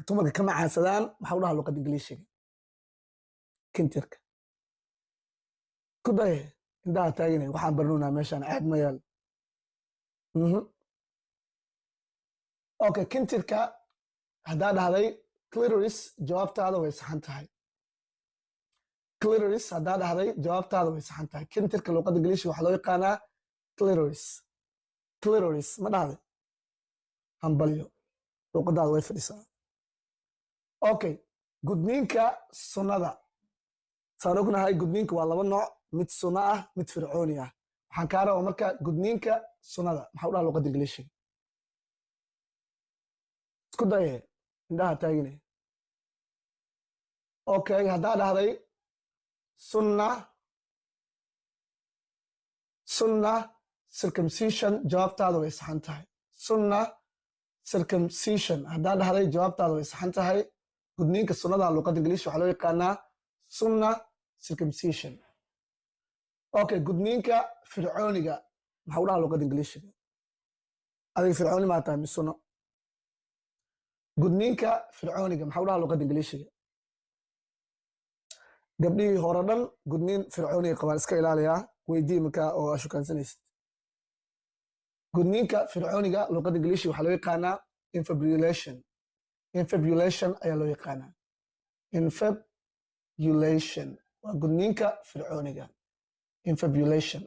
dumarka ka macaansadaan maxaa u dhahaa luqadda ingiliishiga kintirka ku daye indhaha taaginay waxaan barnuunaa meeshaan caad ma yaal okay kintirka haddaa dhahday clitoris jawaabtaada way saxan tahay clitoris haddaa dhahday jawaabtaada way saxan tahay kintirka luqadda ingiliishiga waxaa loo yaqaanaa clitoris ma dhahday hambalyo luqadaada way fadhisaa okay gudniinka sunnada saan ognahay gudniinka waa laba nooc mid sunno ah mid fircooni ah waxaan kaa rabaa marka gudniinka sunnada maxaa u dhaha luqadda ingiliishiga isku daye indhaha taagine okay haddaa dhahday sunna circumcision jawaabtaada way saxan tahay sunna circumcision haddaa dhahday jawaabtaada way saxan tahay gudniinka sunnada luqadda ingiliishiga waxaa loo yaqaanaa sunna circumcision okay gudniinka fircooniga maxaa u dhaha luqadda ingiliishiga adiga fircooni maa tahay misunno gudniinka fircooniga maxaa u dhaha luqadda ingiliishiga gabdhihii hore dhan gudniin fircooniga qabaan iska ilaaliyaa weydii markaa oo ashukaansanaysid gudniinka fircooniga luqadda ingiliishiga waxaa loo yaqaanaa infabulation ayaa loo yaqaanaa infabulation waa gudniinka fircooniga infabulation